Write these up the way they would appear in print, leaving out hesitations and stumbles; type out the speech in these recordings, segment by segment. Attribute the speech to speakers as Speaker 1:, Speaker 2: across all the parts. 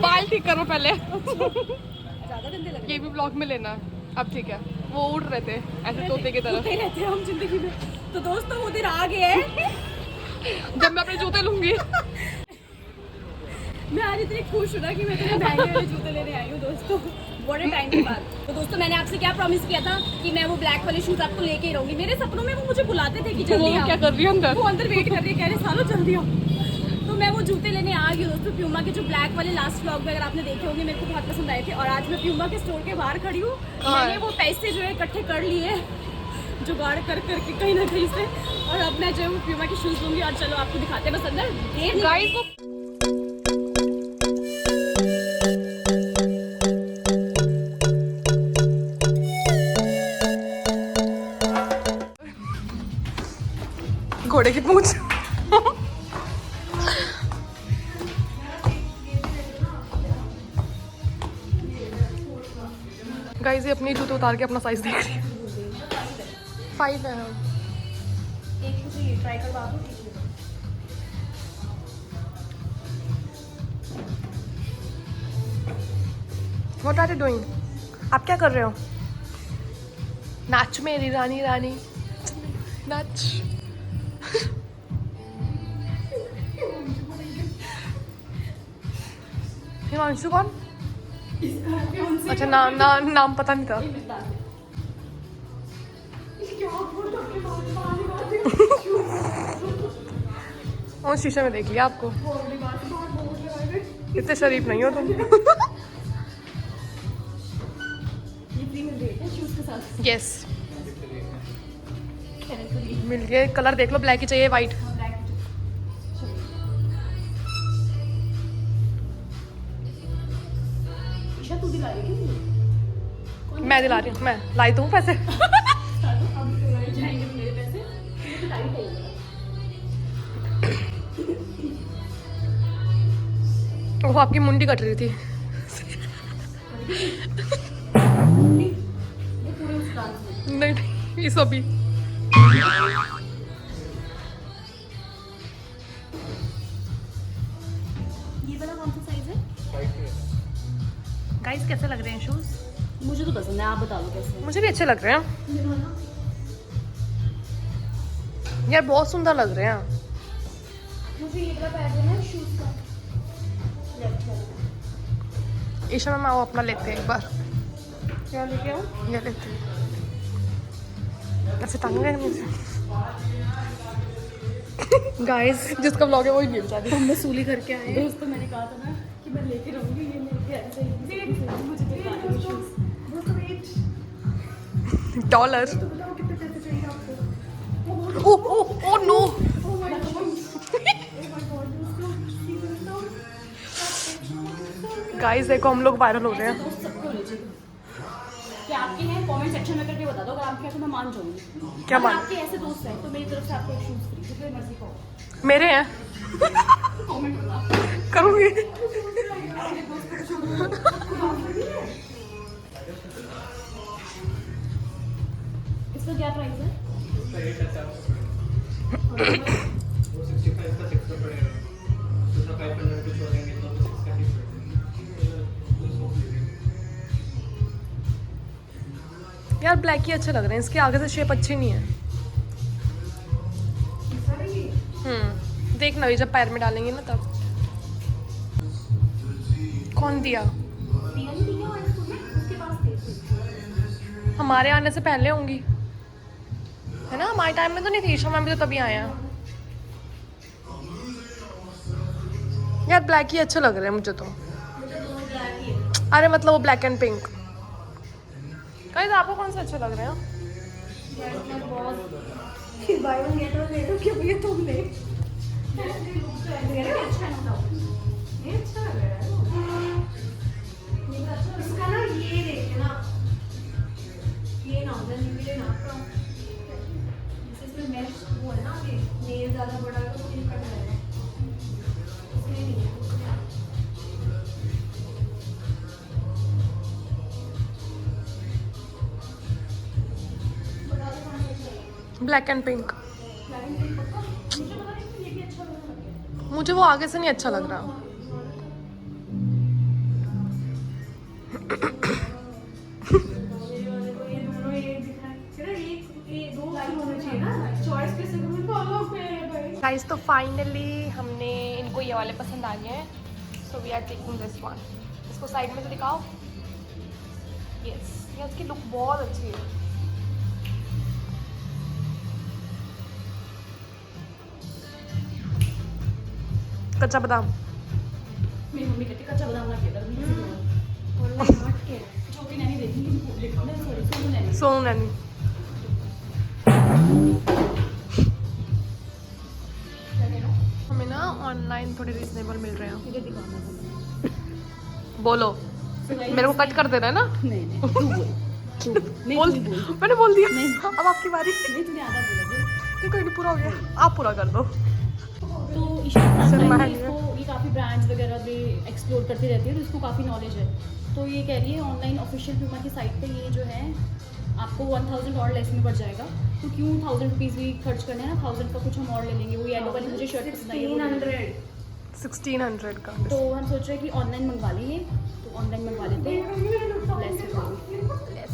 Speaker 1: बाल ठीक करो पहले। ये भी ब्लॉग में लेना। अब ठीक है, वो उड़ रहे थे ऐसे तोते की तरह।
Speaker 2: रहते हैं हम जिंदगी में। तो दोस्तों वो दिन आ गए हैं
Speaker 1: जब मैं अपने जूते लूंगी।
Speaker 2: मैं आज इतनी खुश हूँ ना कि मैं अपने महंगे वाले जूते लेने आई हूँ दोस्तों, बड़े टाइम के बाद। तो दोस्तों मैंने आपसे क्या प्रॉमिस किया था कि मैं वो ब्लैक वाले शूज आपको लेके ही रहूंगी। मेरे सपनों में वो मुझे बुलाते थे कि जल्दी आओ।
Speaker 1: क्या कर रही है अंदर?
Speaker 2: वो अंदर वेट कर रही है, कह रहे सालों जल्दी आओ। तो मैं वो जूते लेने आ गई दोस्तों, प्यूमा के जो ब्लैक वाले लास्ट व्लॉग में अगर आपने देखे होंगे मेरे को बहुत पसंद आए थे। और आज मैं प्यूमा के स्टोर के बाहर खड़ी हूँ। मैंने वो पैसे जो है इकट्ठे कर लिए जुगाड़ कर करके कहीं ना कहीं से, और अब मैं जो है वो प्यूमा के शूज लूंगी। और चलो आपको दिखाते हैं बस अंदर देर
Speaker 1: गाइस को घोड़े की पूंछ। गाइस ये अपनी जूते उतार के अपना साइज देख रही है। 5 है।
Speaker 2: एक मुझे ये ट्राई करवा दो।
Speaker 1: What are you doing? आप क्या कर रहे हो? नाच मेरी रानी रानी नाच। हिमांशु कौन? अच्छा नाम पता नहीं था। और शीशे में देख लिया आपको। इतने शरीफ नहीं हो तुम। यस मिल गए। कलर देख लो, ब्लैक ही चाहिए, वाइट। मैं दिला रही हूँ, मैं लाई दूँ पैसे। वो आपकी मुंडी कट रही थी। नहीं नहीं इस अभी
Speaker 2: ये वाला कौन सा साइज है?
Speaker 1: गाइस कैसे लग रहे हैं शूज?
Speaker 2: मुझे तो पसंद है, आप बता दो कैसे।
Speaker 1: मुझे भी अच्छे लग रहे हैं यार, बहुत सुंदर लग रहे हैं।
Speaker 2: मुझे ये वाला पैर देना है शूज का, लेफ्ट वाला।
Speaker 1: ईशा मैम आओ अपना लेते हैं एक बार।
Speaker 2: क्या लेके आओ?
Speaker 1: ये लेते हैं। ऐसे टांग गए मुझे। गाइस जिसका ब्लॉग है वही नहीं बेचारी।
Speaker 2: हम वसूली करके आए दोस्तों। मैंने कहा था ना कि मैं लेके रहूंगी, ये लेके ऐसे ही मुझे दिखा दो शूज। दोस्तों वेट,
Speaker 1: डॉलर।
Speaker 2: तो बताओ कितने पैसे चाहिए आपको?
Speaker 1: Oh oh oh no.
Speaker 2: Oh my God, oh my God दोस्तों,
Speaker 1: गाइस देखो हम लोग वायरल हो रहे हैं।
Speaker 2: दोस्त सबको होने चाहिए। क्या आपके हैं कमेंट सेक्शन में करके बता दो, अगर आपके हैं तो मैं मान जाऊंगी।
Speaker 1: क्या
Speaker 2: अगर
Speaker 1: मान?
Speaker 2: आपके ऐसे दोस्त हैं तो मेरी तरफ से आपको शूज फ्री, जितने मर्जी को
Speaker 1: मेरे हैं
Speaker 2: कमेंट बता।
Speaker 1: करूँगी।
Speaker 2: इसका क्या प्राइस है?
Speaker 1: यार ब्लैक ही अच्छे लग रहे हैं, इसके आगे से शेप अच्छी नहीं है। देखना भी जब पैर में डालेंगे ना तब। कौन दिया? हमारे आने से पहले होंगी है ना, हमारे टाइम में तो नहीं थी। ईशा मैम भी तो तभी आए हैं। यार ब्लैक ही अच्छे लग रहे हैं मुझे तो। अरे मतलब वो ब्लैक एंड पिंक। गाइस आपको कौन से अच्छे लग रहे हैं?
Speaker 2: इसका ना ये देखिए ना, ये ना उधर निकले ना आपका, इसमें मैच वो है ना, ये नेल ज़्यादा बड़ा है तो ये कट जाएगा, इसमें नहीं है।
Speaker 1: Black and pink. मुझे वो आगे से नहीं अच्छा लग रहा। गाइस तो फाइनली हमने इनको ये वाले पसंद आ गए हैं, so we are taking this one. इसको साइड में से दिखाओ। यस, ये इसकी लुक बहुत अच्छी है। कच्चा बादाम
Speaker 2: मेरी मम्मी कहती कच्चा बादाम ना खेला ऑनलाइन हाट के छोटी नैनी देखी लिखना सॉरी सोनू नैनी
Speaker 1: सोनू नैनी। हमें ना ऑनलाइन थोड़े रीजनेबल मिल रहे हैं।
Speaker 2: इधर दिखाना
Speaker 1: बोलो, मेरे को कट कर देना है ना?
Speaker 2: नहीं नहीं तू बोल
Speaker 1: बोल, मैंने बोल दिया। अब आपकी बारी।
Speaker 2: नहीं तूने आधा बोला
Speaker 1: नहीं, कोई नहीं, पूरा हो गया, आप पूरा कर दो।
Speaker 2: तो ईशा इसको ये काफ़ी ब्रांड्स वगैरह भी एक्सप्लोर करती रहती है, तो इसको काफ़ी नॉलेज है। तो ये कह रही है ऑनलाइन ऑफिशियल प्यूमा की साइट पे ये जो है आपको 1000 और लेस में पड़ जाएगा। तो क्यों 1000 रुपीज़ भी खर्च करने हैं ना, 1000 का कुछ हम और ले लेंगे। वो येलो वाली मुझे शर्ट पसंद आई है
Speaker 1: 1600 का।
Speaker 2: तो हम सोच रहे हैं कि ऑनलाइन मंगवा लेंगे, तो ऑनलाइन मंगवा लेते हैं लेस।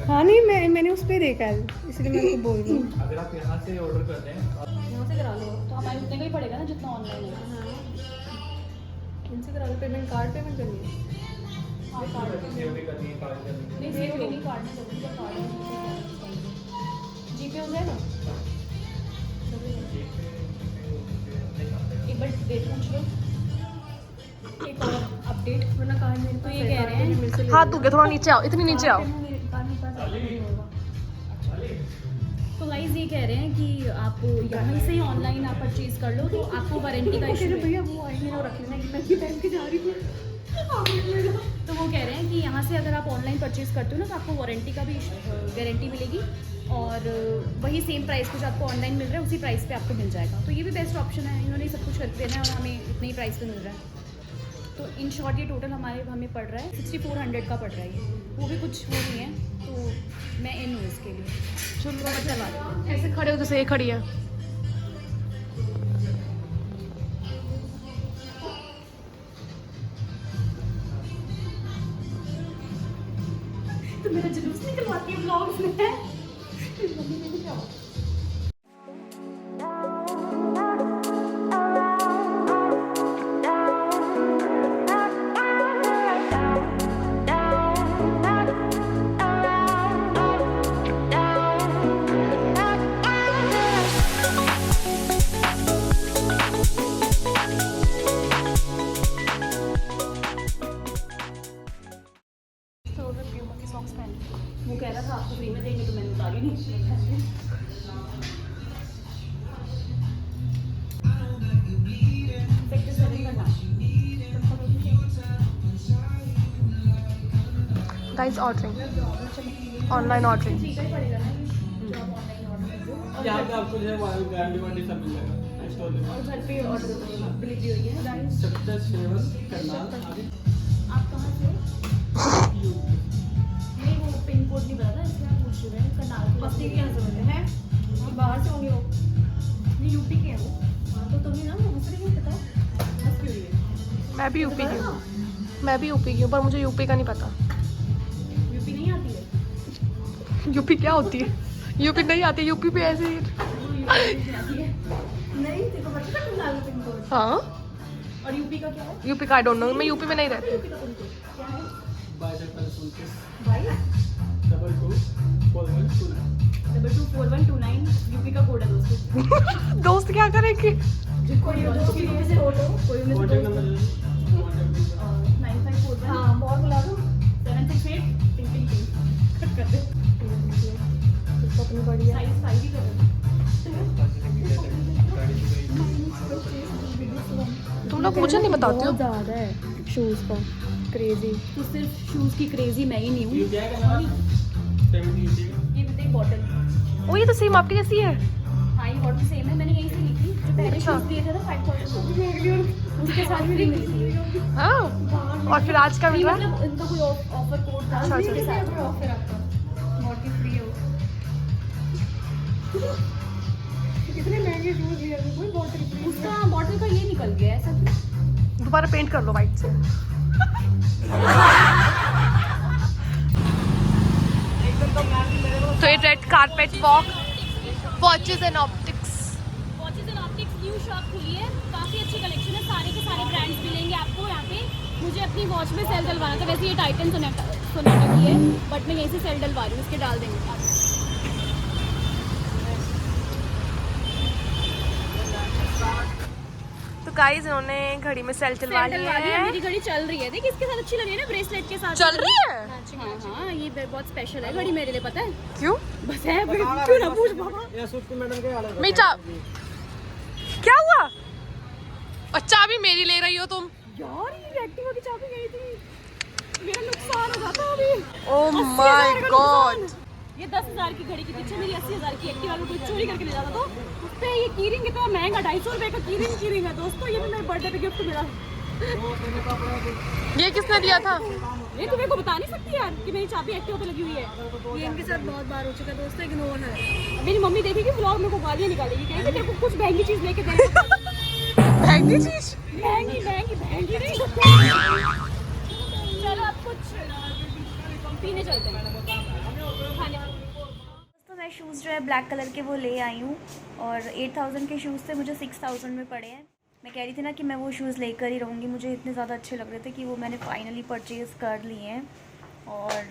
Speaker 3: हाँ नहीं मैंने उस पर देखा है, इसलिए मैं आपको बोल रही हूँ।
Speaker 4: अगर आप यहाँ से ऑर्डर करते हैं
Speaker 2: यहाँ से करा लो तो हमारे उतने का ही पड़ेगा ना जितना ऑनलाइन है।
Speaker 3: इनसे करा लो, पेमेंट कार्ड पेमेंट करनी है।
Speaker 2: हाँ कार्ड
Speaker 4: COD करनी है, कार्ड करनी है।
Speaker 2: नहीं सीओडी नहीं, कार्ड में करूँगी, कार्ड जीपे हो जाएगा। एक बार डेट पूछ लो, एक और अपडेट
Speaker 3: वरना कार्ड मेरे
Speaker 2: तो ये कह रहे हैं
Speaker 1: हाथ धो के थोड़ा नीचे आओ, इतनी नीचे आओ।
Speaker 2: तो गाइस ये कह रहे हैं कि आप यहाँ से ही ऑनलाइन आप परचेज कर लो तो आपको वारंटी का इशू है।
Speaker 3: भैया वो आएंगे ना रख लेना, मैं भी पहन के जा रही हूँ।
Speaker 2: तो वो कह रहे हैं कि यहाँ से अगर आप ऑनलाइन परचेज करते हो ना तो आपको वारंटी का भी गारंटी मिलेगी, और वही सेम प्राइस पे जो आपको ऑनलाइन मिल रहा है उसी प्राइस पे आपको मिल जाएगा। तो ये भी बेस्ट ऑप्शन है, इन्होंने सब कुछ करके देना है और हमें इतने ही प्राइस पे मिल रहा है। तो इन शॉर्ट ये टोटल हमें पड़ रहा है 6400 का पड़ रहा है ये, वो भी कुछ वो नहीं है। तो मैं इन हूँ इसके लिए। चलो
Speaker 1: ऐसे खड़े हो जैसे ये खड़ी है।
Speaker 2: तो मेरा जुलूस निकलवाती है ब्लॉग्स में। वो कह रहा था आपको फ्री में देंगे, तो मैंने उतारी नहीं। सेक्टर 7 का नाम
Speaker 1: गाइस ऑर्डरिंग, ऑनलाइन ऑर्डरिंग।
Speaker 2: ठीक ही पड़ेगा ना जो आप ऑनलाइन ऑर्डर कर दो।
Speaker 4: यहाँ पे आपको जो है गारंटी वारंटी सब मिल जाएगा स्टोर में।
Speaker 2: और घर पे ऑर्डर डिलीवरी हुई है गाइस।
Speaker 4: सेक्टर 7 करनाल।
Speaker 2: आप कहाँ से? नहीं वो पिन कोड नहीं पता था, इसलिए आप पूछ रहे हैं। करनाल बस्ती की यहाँ जरूरत है, बाहर से होंगे वो, नहीं यूपी के हैं वो। हाँ तो तुम्हें ना दूसरे नहीं पता बस क्यों है।
Speaker 1: मैं भी यूपी की हूँ, मैं भी यूपी की हूँ, पर मुझे यूपी का नहीं पता।
Speaker 2: यूपी नहीं आती है?
Speaker 1: यूपी क्या होती है? यूपी नहीं आती, यूपी पे ऐसे ही।
Speaker 2: नहीं तेरे को पता था करनाल पिन कोड?
Speaker 1: हाँ,
Speaker 2: और यूपी का क्या है?
Speaker 1: यूपी का आई डोंट नो, मैं यूपी में नहीं रहती।
Speaker 2: यूपी का पिन कोड क्या है? 224129 यूपी का कोड है दोस्तों।
Speaker 1: दोस्त क्या करेंगे?
Speaker 2: कोई दोस्त यूपी से हो तो कोई में से दोस्त 9541 हाँ बहुत बुला दो 768 टिंग टिंग टिंग कट कर दे।
Speaker 1: अपनी बढ़िया।
Speaker 2: साइज 5 ही कर
Speaker 1: तुम लोग मुझे नहीं बताते हो।
Speaker 3: ज़्यादा है शूज़ का क्रेजी।
Speaker 2: तो सिर्फ शूज़ की क्रेजी मैं ही नहीं हूँ।
Speaker 4: ये क्या है?
Speaker 2: ये भी देख बॉटल।
Speaker 1: ओ ये तो सेम आपकी जैसी है।
Speaker 2: हाँ ये बॉटल सेम है, मैंने यहीं से ली थी जो पहले
Speaker 1: अच्छा।
Speaker 2: शूज़ दिए थे ना 5000 उसके साथ भी मिली थी।
Speaker 1: हाँ, और फिर आज का मिल रहा है।
Speaker 2: मतलब इनका कोई ऑफर कोड था
Speaker 1: अच्छा,
Speaker 2: उसके
Speaker 1: अच्छा।
Speaker 2: साथ ऑफर आपका बहुत ही फ्री हो।
Speaker 3: इतने महंगे शूज लिए थे, कोई बॉटल
Speaker 2: उसका बॉटल का ये निकल गया है ऐसा।
Speaker 1: दोबारा पेंट कर लो वाइट से। तो ये red carpet walk, watches and optics.
Speaker 2: Watches and optics new shop खुली है, काफ़ी अच्छी कलेक्शन है, सारे के सारे ब्रांड्स मिलेंगे आपको यहाँ पे। मुझे अपनी वॉच में सेल डलवाना था, वैसे ये टाइटन सोनाटा की है, बट मैं यहीं से सेल डलवा रही हूँ, इसके डाल देंगे आप।
Speaker 1: तो गाइस इन्होंने घड़ी में सेल चलवा ली है।
Speaker 2: मेरी घड़ी चल रही है, देखिए इसके साथ अच्छी लग रही है ना, ब्रेसलेट के साथ
Speaker 1: चल रही है?
Speaker 2: हाँ, ये बहुत स्पेशल है घड़ी मेरे लिए, पता है
Speaker 1: क्यों?
Speaker 2: बस है, क्यों ना पूछ बाबा।
Speaker 4: ये सुप्रीम मैडम के हाल है।
Speaker 1: मीठा क्या हुआ? अच्छा अभी मेरी ले रही हो तुम?
Speaker 2: यार ये एक्टिवा की चाबी गई थी, मेरा नुकसान हो जाता अभी।
Speaker 1: ओह माय गॉड।
Speaker 2: ये 10,000 की घड़ी के पीछे मेरी 80,000 की एक्टिवा को कोई चोरी करके ले जाता तो उस पे ये कीरिंग इतना महंगा 250 रुपए का कीरिंग है दोस्तों। ये भी मेरे बर्थडे पे गिफ्ट मिला।
Speaker 1: ये किसने दिया था?
Speaker 2: ये तुम्हें को बता नहीं सकती यार कि मेरी चाबी एक्टिवा पे लगी हुई है।
Speaker 3: ये इनके साथ बहुत बार हो चुका है दोस्तों, इग्नोर है।
Speaker 2: मेरी मम्मी देखेगी व्लॉग में को गालियां निकालेगी, कहेगी तेरे को कुछ महंगी चीज लेके दे।
Speaker 1: महंगी चीज?
Speaker 2: महंगी नहीं। चलो अब कुछ पीने चलते हैं, खाने।
Speaker 5: तो मैं शूज़ जो है ब्लैक कलर के वो ले आई हूँ और 8,000 के शूज़ थे, मुझे 6,000 में पड़े हैं। मैं कह रही थी ना कि मैं वो शूज़ लेकर ही रहूँगी, मुझे इतने ज़्यादा अच्छे लग रहे थे कि वो मैंने फाइनली परचेज़ कर लिए हैं और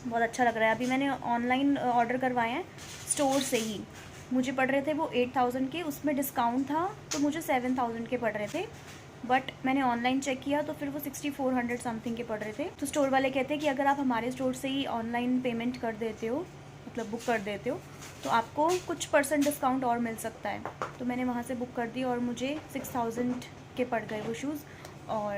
Speaker 5: बहुत अच्छा लग रहा है। अभी मैंने ऑनलाइन ऑर्डर करवाए हैं स्टोर से ही, मुझे पड़ रहे थे वो 8,000 के, उसमें डिस्काउंट था तो मुझे 7,000 के पड़ रहे थे, बट मैंने ऑनलाइन चेक किया तो फिर वो 6,400 समथिंग के पड़ रहे थे। तो स्टोर वाले कहते हैं कि अगर आप हमारे स्टोर से ही ऑनलाइन पेमेंट कर देते हो, मतलब बुक कर देते हो, तो आपको कुछ % डिस्काउंट और मिल सकता है। तो मैंने वहाँ से बुक कर दी और मुझे 6,000 के पड़ गए वो शूज़ और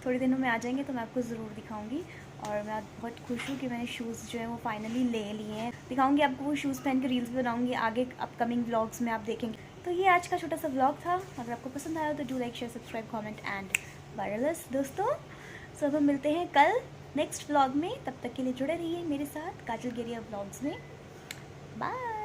Speaker 5: थोड़ी दिनों में आ जाएंगे तो मैं आपको ज़रूर दिखाऊंगी। और मैं बहुत खुश हूँ कि मैंने शूज़ जो है वो फाइनली ले लिए हैं। दिखाऊंगी आपको वो शूज़ पहन के, रील्स बनाऊंगी आगे अपकमिंग व्लॉग्स में, आप देखेंगे। तो ये आज का छोटा सा व्लॉग था। अगर आपको पसंद आया तो do like, share, subscribe, comment and wireless दोस्तों। सो अब हम मिलते हैं कल नेक्स्ट व्लॉग में, तब तक के लिए जुड़े रहिए मेरे साथ काजल गेरिया व्लॉग्स में। बाय।